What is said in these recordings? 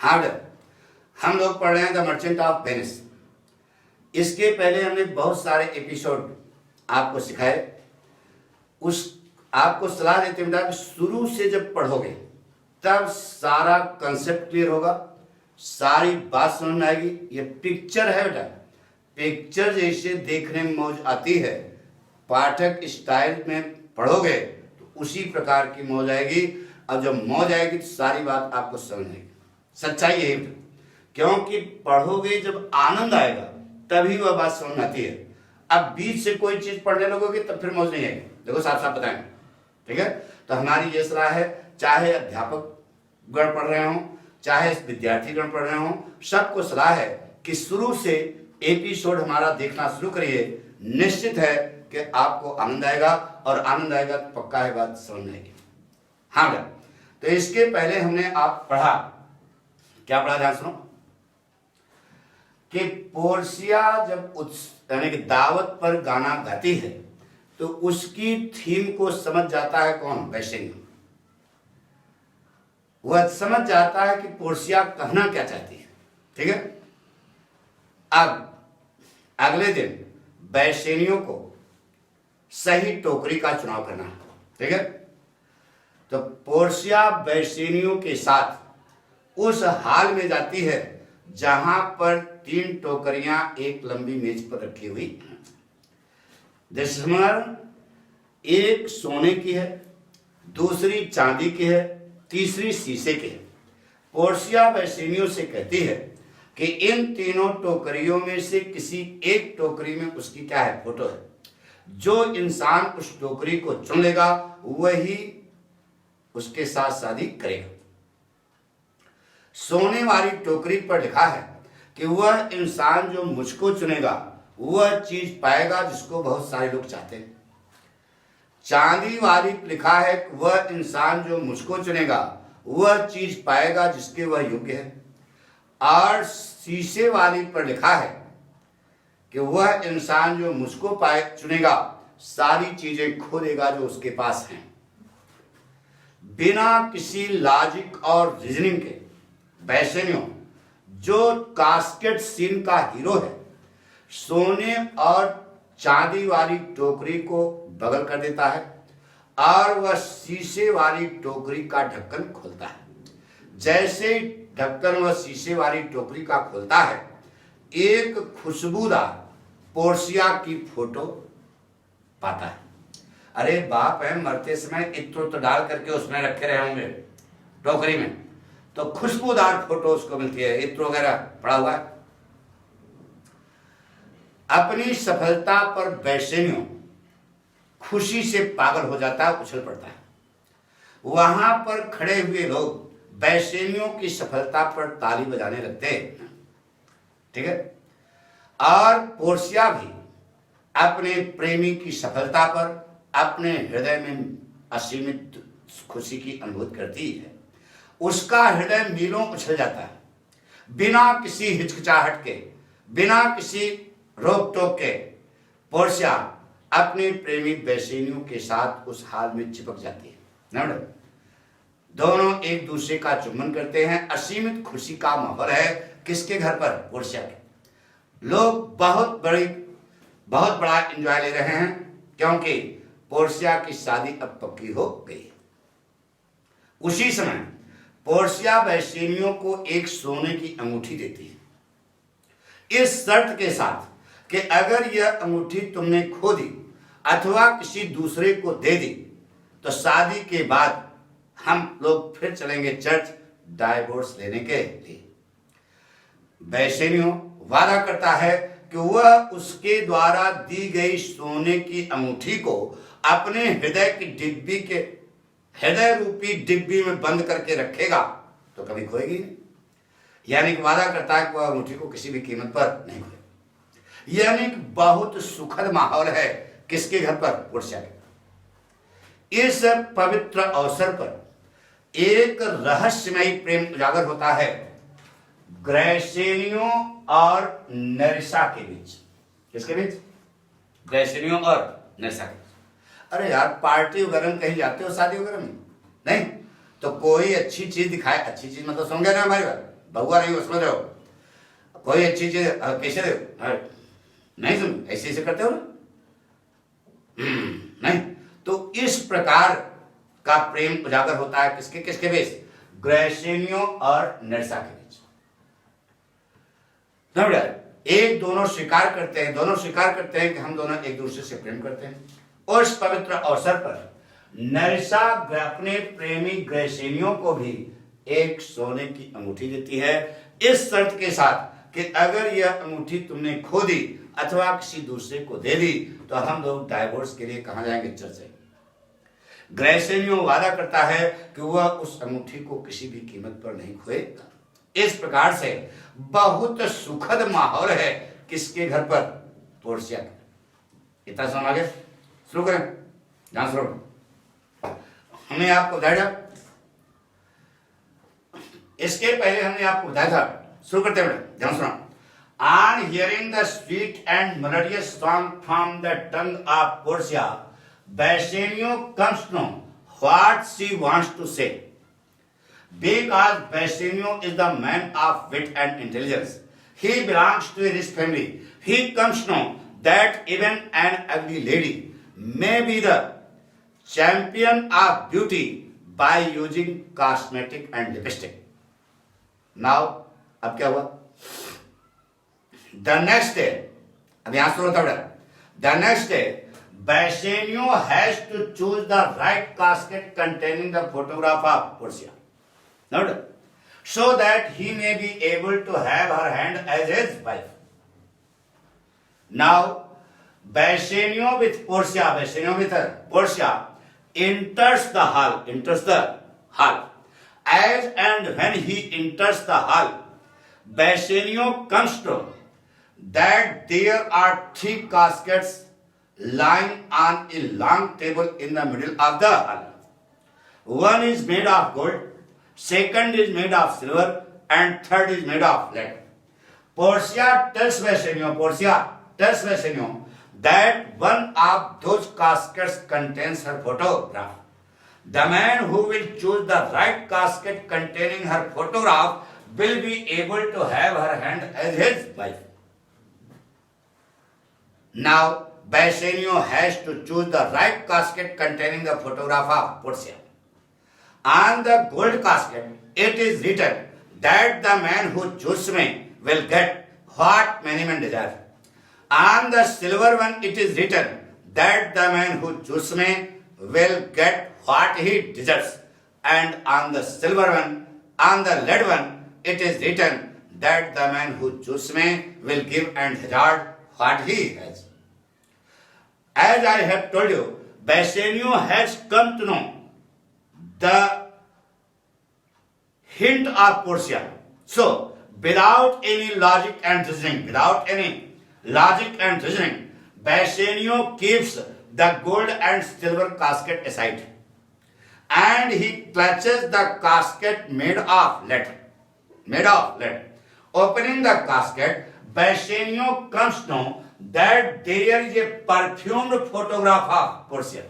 हाँ बेटा, हम लोग पढ़ रहे हैं द मर्चेंट ऑफ वेनिस। इसके पहले हमने बहुत सारे एपिसोड आपको सिखाए। उस आपको सलाह देते बेटा कि शुरू से जब पढ़ोगे तब सारा कंसेप्ट क्लियर होगा, सारी बात समझ में आएगी। ये पिक्चर है बेटा, पिक्चर जैसे देखने में मौज आती है, पाठक स्टाइल में पढ़ोगे तो उसी प्रकार की मौज आएगी। अब जब मौज आएगी तो सारी बात आपको समझ आएगी। सच्चाई यही है, क्योंकि पढ़ोगे जब आनंद आएगा तभी वह बात समझ में आती है। अब बीच से कोई चीज पढ़ने लगोगे तब फिर मौज नहीं आएगी। देखो साफ साफ बताएंगे, ठीक है। तो हमारी ये सलाह है, चाहे अध्यापक गण पढ़ रहे हो, चाहे विद्यार्थी गण पढ़ रहे हो, सबको सलाह है कि शुरू से एपिसोड हमारा देखना शुरू करिए। निश्चित है कि आपको आनंद आएगा, और आनंद आएगा तो पक्का है बात समझ में आएगी। हाँ बेटा, तो इसके पहले हमने आप पढ़ा, क्या पढ़ा ध्यान सुनो, कि पोर्शिया जब यानी कि दावत पर गाना गाती है तो उसकी थीम को समझ जाता है कौन? बेसेनियो। वह समझ जाता है कि पोर्शिया कहना क्या चाहती है, ठीक है। अब अगले दिन बेसेनियो को सही टोकरी का चुनाव करना है, ठीक है। तो पोर्शिया बेसेनियो के साथ उस हाल में जाती है जहां पर 3 टोकरियां एक लंबी मेज पर रखी हुई हैं। एक सोने की है, दूसरी चांदी की है, तीसरी शीशे की है। पोर्शिया बेसेनियो से कहती है कि इन तीनों टोकरियों में से किसी एक टोकरी में उसकी क्या है? फोटो है। जो इंसान उस टोकरी को चुन लेगा वही उसके साथ शादी करेगा। सोने वाली टोकरी पर लिखा है कि वह इंसान जो मुझको चुनेगा वह चीज पाएगा जिसको बहुत सारे लोग चाहते हैं। चांदी वाली लिखा है कि वह इंसान जो मुझको चुनेगा वह चीज पाएगा जिसके वह योग्य है। और शीशे वाली पर लिखा है कि वह इंसान जो मुझको चुनेगा सारी चीजें खो देगा जो उसके पास हैं। बिना किसी लॉजिक और रीजनिंग के बेसेनियो, जो कास्केट सीन का हीरो है, सोने और चांदी वाली टोकरी को बगल कर देता है और वह शीशे वाली टोकरी का ढक्कन खोलता है। जैसे ही ढक्कन वह शीशे वाली टोकरी का खोलता है, एक खुशबूदार पोर्शिया की फोटो पाता है। अरे बाप है, मरते समय इत्र तो डाल करके उसमें रखे रहे होंगे टोकरी में, तो खुशबूदार फोटो उसको मिलती है, इत्र वगैरह पड़ा हुआ है। अपनी सफलता पर बेसेनियो खुशी से पागल हो जाता है, उछल पड़ता है। वहां पर खड़े हुए लोग बेसेनियो की सफलता पर ताली बजाने लगते हैं, ठीक है। और पोर्शिया भी अपने प्रेमी की सफलता पर अपने हृदय में असीमित खुशी की अनुभूति करती है। उसका हृदय मीलों उछल जाता है। बिना किसी हिचकिचाहट के, बिना किसी रोक टोक के पोर्शिया अपने प्रेमी बेसेनियो के साथ उस हाल में चिपक जाती है ना। दोनों एक दूसरे का चुम्बन करते हैं। असीमित खुशी का माहौल है। किसके घर पर? पोर्शिया के। लोग बहुत बड़ा एंजॉय ले रहे हैं क्योंकि पोर्शिया की शादी अब पक्की हो गई। उसी समय पोर्शिया बेसेनियो को एक सोने की अंगूठी देती है, इस शर्त के साथ कि अगर यह अंगूठी तुमने खो दी अथवा किसी दूसरे को दे दी तो शादी के बाद हम लोग फिर चलेंगे चर्च डाइवोर्स लेने के लिए। बेसेनियो वादा करता है कि वह उसके द्वारा दी गई सोने की अंगूठी को अपने हृदय रूपी डिब्बी में बंद करके रखेगा तो कभी खोएगी नहीं। यानी कि वादा करता है कि वह अंगूठी को किसी भी कीमत पर नहीं खोएगा। यानी कि बहुत सुखद माहौल है। किसके घर पर? पोर्शिया के। इस पवित्र अवसर पर एक रहस्यमयी प्रेम उजागर होता है बेसेनियो और नेरिसा के बीच। किसके बीच? बेसेनियो और नेरिसा के बीच। अरे यार, पार्टी वगैरह में कहीं जाते हो शादी वगैरह में? नहीं तो कोई अच्छी चीज दिखाए। अच्छी चीज मतलब समझ गए ना हमारी बात? बहुआ नहीं हो, समझ रहे हो? कोई अच्छी चीज कैसे दे, नहीं सुन, ऐसे ऐसे करते हो ना, नहीं। तो इस प्रकार का प्रेम उजागर होता है किसके किसके बीच? ग्रैसेनियो और नर्सा के बीच। समझ रहे? एक दोनों स्वीकार करते हैं, दोनों स्वीकार करते हैं कि हम दोनों एक दूसरे से प्रेम करते हैं। और इस पवित्र अवसर पर नर्सा अपने प्रेमी ग्रैसेनियो को भी एक सोने की अंगूठी देती है, इस शर्त के साथ कि अगर यह अंगूठी तुमने खो दी अथवा किसी दूसरे को दे दी तो हम लोग डाइवोर्स के लिए कहां जाएंगे? चर्च जाएंगे। ग्रैसेनियो वादा करता है कि वह उस अंगूठी को किसी भी कीमत पर नहीं खोएगा। इस प्रकार से बहुत सुखद माहौल है किसके घर पर? पोर्शिया के। इतना समझ आगे शुरू करें, ध्यान शुरू। हमने आपको बताया, इसके पहले हमने आपको बताया था, शुरू करते हैं, ध्यान सुना। On hearing the sweet and melodious song from the tongue of Portia, Bassanio comes to know what she wants to say. Because Bassanio is the man of wit and intelligence, he belongs to a rich family. He comes to know that even an ugly lady may be the champion of beauty by using cosmetic and lipstick. Now, अब क्या हुआ? The next day, अब यहां सुनो थोड़ा। The next day, Bassanio has to choose the right casket containing the photograph of Portia, note, so that he may be able to have her hand as his wife. Now, Bassanio with Portia, Bassanio with Portia enters the hall. As and when he enters the hall, Bassanio comes to that there are 3 caskets lying on a long table in the middle of the hall. One is made of gold, second is made of silver, and third is made of lead. Portia tells Bassanio that one of those caskets contains her photograph. The man who will choose the right casket containing her photograph will be able to have her hand as his wife. Now, Bassanio has to choose the right casket containing the photograph of Portia. On the gold casket, it is written that the man who chooses me will get what many men desire. On the silver one, it is written that the man who chooses me will get what he deserves. And on the silver one, on the lead one, it is written that the man who chooses me will give and hazard what he has. As I have told you, Bassanio has come to know the hint of Portia. So, without any logic and reasoning, Bassanio keeps the gold and silver casket aside, and he clutches the casket made of lead. Opening the casket, Bassanio comes to know that there is a perfumed photograph of Portia.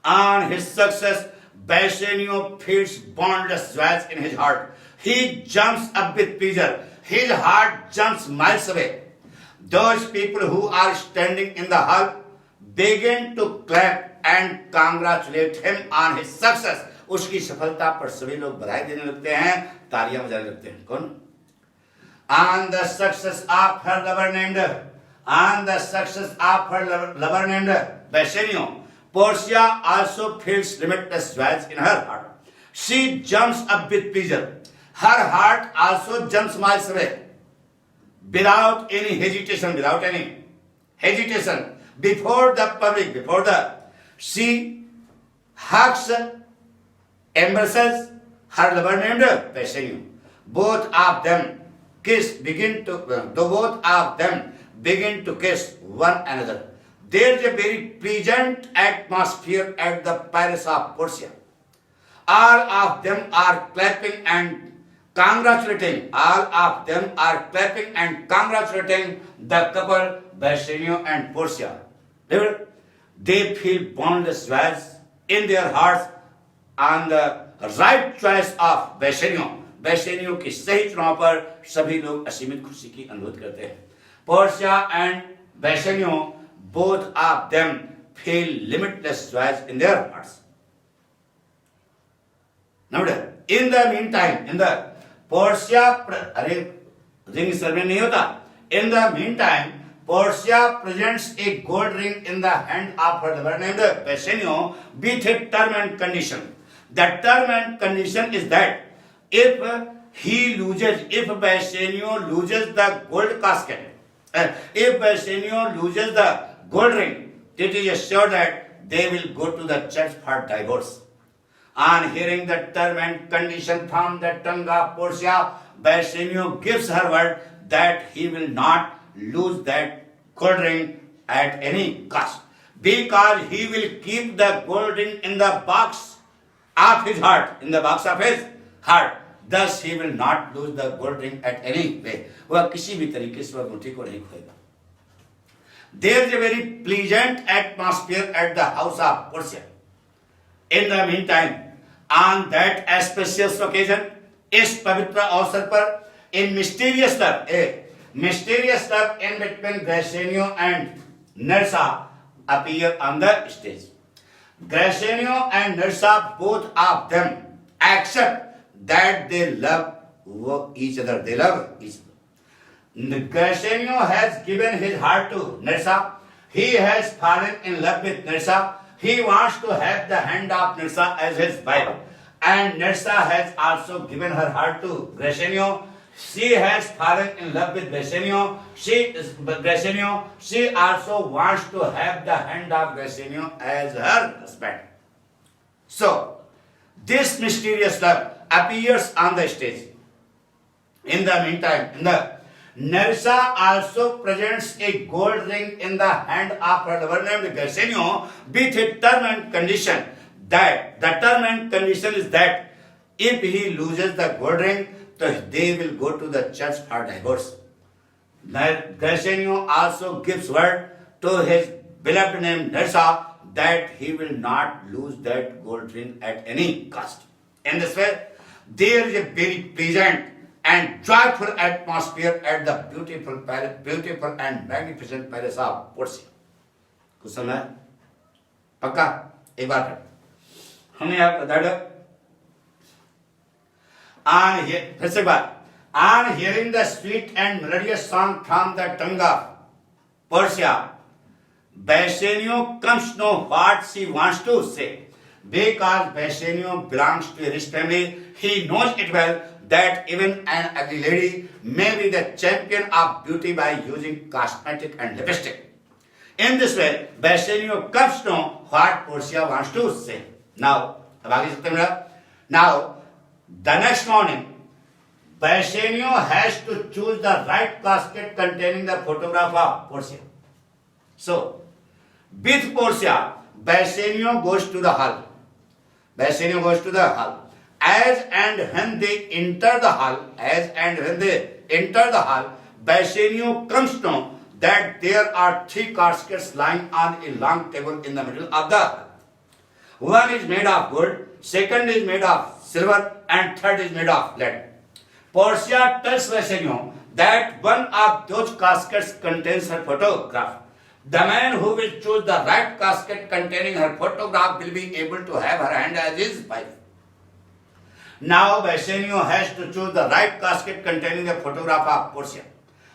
On his success, Bassanio feels boundless joy in his heart. He jumps up with pleasure. His heart jumps miles away. Those people who are standing in the hall begin to clap and congratulate him on his success. उसकी सफलता पर सभी लोग बधाई देने लगते हैं, तालियां बजाने लगते हैं। कौन? On the success of her lover named Bassanio, Portia also feels limitless joy in her heart. She jumps up with pleasure. Her heart also jumps miles away. Without any hesitation, before the public, she hugs, embraces her lover named Bassanio. Both of them begin to kiss one another. There is a very pleasant atmosphere at the palace of Portia. All of them are clapping and congratulating the couple Bassanio and Portia. They feel boundless joy in their hearts on the right choice of Bassanio Bassanio के सही चुनाव पर सभी लोग असीमित खुशी की अनुभूति करते हैं. Portia and Bassanio both of them feel limitless joys in their hearts. Now, in the meantime, in the Portia, अरे रिंग सर्वे नहीं होता. In the meantime, Portia presents a gold ring in the hand of her lover named Bassanio with a term and condition. The term and condition is that if Bassanio loses the gold casket, if Bassanio loses the gold ring, it is assured that they will go to the church for divorce. On hearing the term and condition from the tongue of Portia, Bassanio gives her word that he will not lose that gold ring at any cost, because he will keep the gold ring in the box of his heart, in the box of his heart. Thus he will not lose the gold ring at any way. वह किसी भी तरीके से वह अंगूठी को नहीं खोएगा. There is a very pleasant atmosphere at the house of Portia. In the meantime, on that auspicious occasion, इस पवित्र अवसर पर, a mysterious love in between Bassanio and Nersa appear on the stage. Bassanio and Nersa, both of them, accept that they love each other. They love each other. Bassanio has given his heart to Nersa. He has fallen in love with Nersa. He wants to have the hand of Nersa as his wife. And Nersa has also given her heart to Bassanio. She has fallen in love with Bassanio. She also wants to have the hand of Bassanio as her husband. So, this mysterious love appears on the stage. In the meantime, Nersa also presents a gold ring in the hand of her lover named Bassanio with a term and condition. That the term and condition is that if he loses the gold ring, they will go to the church for divorce. Bassanio also gives word to his beloved named Nersa that he will not lose that gold ring at any cost. In this way, there is a very pleasant and joyful atmosphere at the beautiful and magnificent palace of Portia. कुछ समय पक्का एक बार हमने आपका दादा फिर से बात. On hearing the sweet and melodious song from the tongue of Portia, Bassanio comes to know what she wants to say. Because Bassanio belongs to a rich family, he knows it well that even an ugly lady may be the champion of beauty by using cosmetic and lipstick. In this way, Bassanio comes to know what Portia wants to say. Now, the next morning, Bassanio has to choose the right casket containing the photograph of Portia. So, with Portia, Bassanio goes to the hall. As and when they enter the hall, Bassanio comes to know that there are 3 caskets lying on a long table in the middle of the hall. One is made of gold, second is made of silver, and third is made of lead. Portia tells Bassanio that one of those caskets contains her photograph. The man who will choose the right casket containing her photograph will be able to have her hand as his wife. Now Bassanio has to choose the right casket containing the photograph of Portia.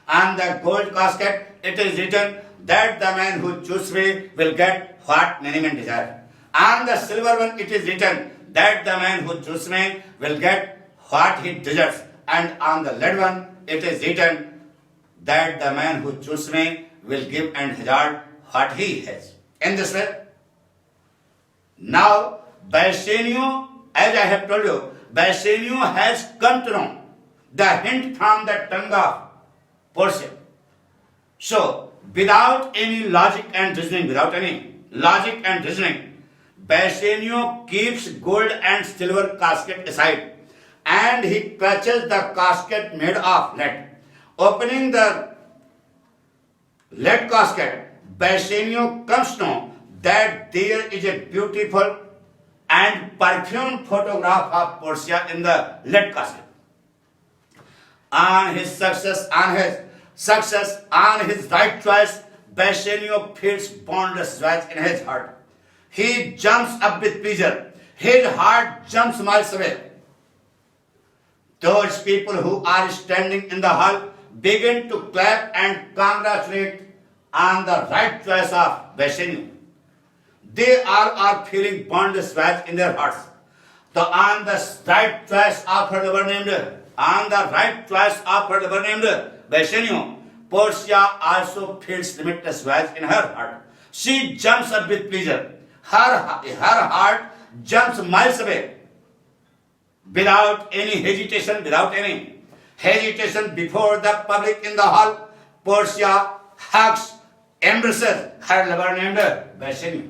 On the gold casket, it is written that the man who chooses me will get what many men desire. On the silver one, it is written that the man who chooses me will get what he deserves. And on the lead one, it is written that the man who chooses me will give and hazard what he has. In this way, now Bassanio, as I have told you, Bassanio has come to know the hint from the tongue of Portia. So, without any logic and reasoning, Bassanio keeps gold and silver casket aside, and he clutches the casket made of lead. Opening the lead casket, Bassanio comes to know that there is a beautiful and perfumed photograph of Portia in the lead casket. On his success, on his right choice, Bassanio feels boundless joy in his heart. He jumps up with pleasure. His heart jumps miles away. Those people who are standing in the hall begin to clap and congratulate on the right choice of Bassanio. They all are feeling boundless joy in their hearts. On the right choice of her lover named Bassanio, Portia also feels limitless joy in her heart. She jumps up with pleasure. Her heart jumps miles away without any hesitation, before the public in the hall. Portia hugs, embraces her lover named Bassanio.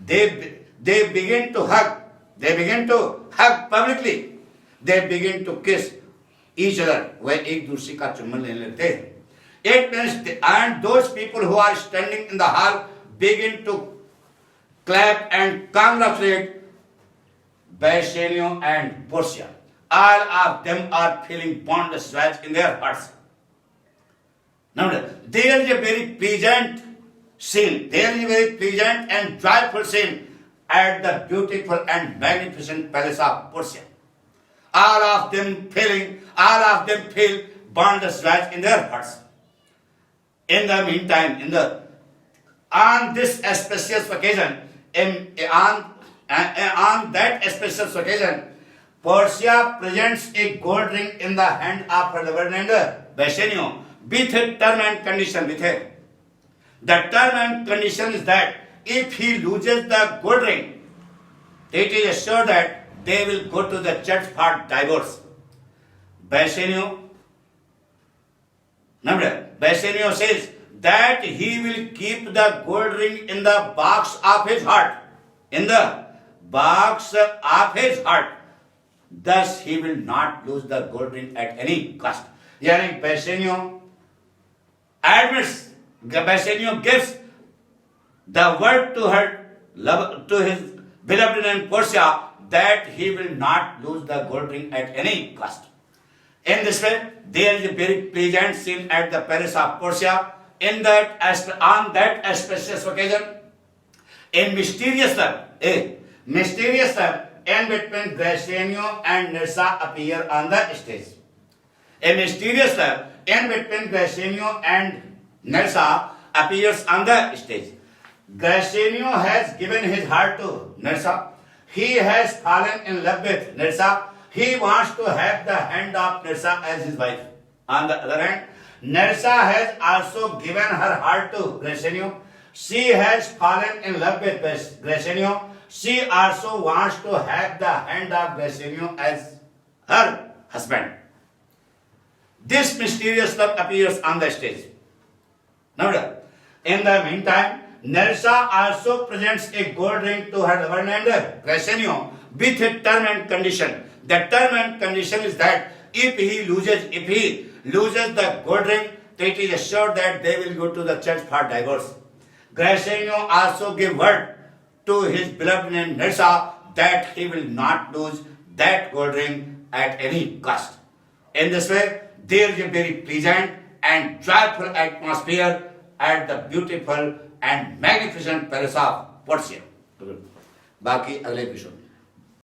They begin to hug. They begin to hug publicly. They begin to kiss each other. वह एक दूसरे का चुम्बन लेने लगते हैं. It means, and those people who are standing in the hall begin to clap and congratulate Bassanio and Portia. All of them are feeling boundless joy in their hearts. Now, there is a very pleasant scene. There is a very pleasant and joyful scene at the beautiful and magnificent palace of Portia. All of them feel boundless joy in their hearts. In the meantime, on this auspicious occasion, on that auspicious occasion, Portia presents a gold ring in the hand of her lover named Bassanio with a term and condition. The term and condition is that if he loses the gold ring, it is assured that they will go to the church for divorce. Bassanio says that he will keep the gold ring in the box of his heart. Thus he will not lose the gold ring at any cost. Yani Bassanio gives the word to his beloved named Portia that he will not lose the gold ring at any cost. In this way, there is a very pleasant scene at the palace of Portia. On that auspicious occasion, a mysterious love in between Bassanio and Nersa appear on the stage. A mysterious love in between Bassanio and Nersa appears on the stage. Bassanio has given his heart to Nersa. He has fallen in love with Nersa. He wants to have the hand of Nersa as his wife. On the other hand, Nersa has also given her heart to Bassanio. She has fallen in love with Bassanio. She also wants to have the hand of Bassanio as her husband. This mysterious love appears on the stage. Now, in the meantime, Nersa also presents a gold ring to her lover named Bassanio with a term and condition. The term and condition is that if he loses the gold ring, it is assured that they will go to the church for divorce. Bassanio also gave word to his beloved named Nersa that he will not lose that gold ring at any cost. In this way, there is a very pleasant and joyful atmosphere at the beautiful and magnificent palace of Portia. बाकी अगले episode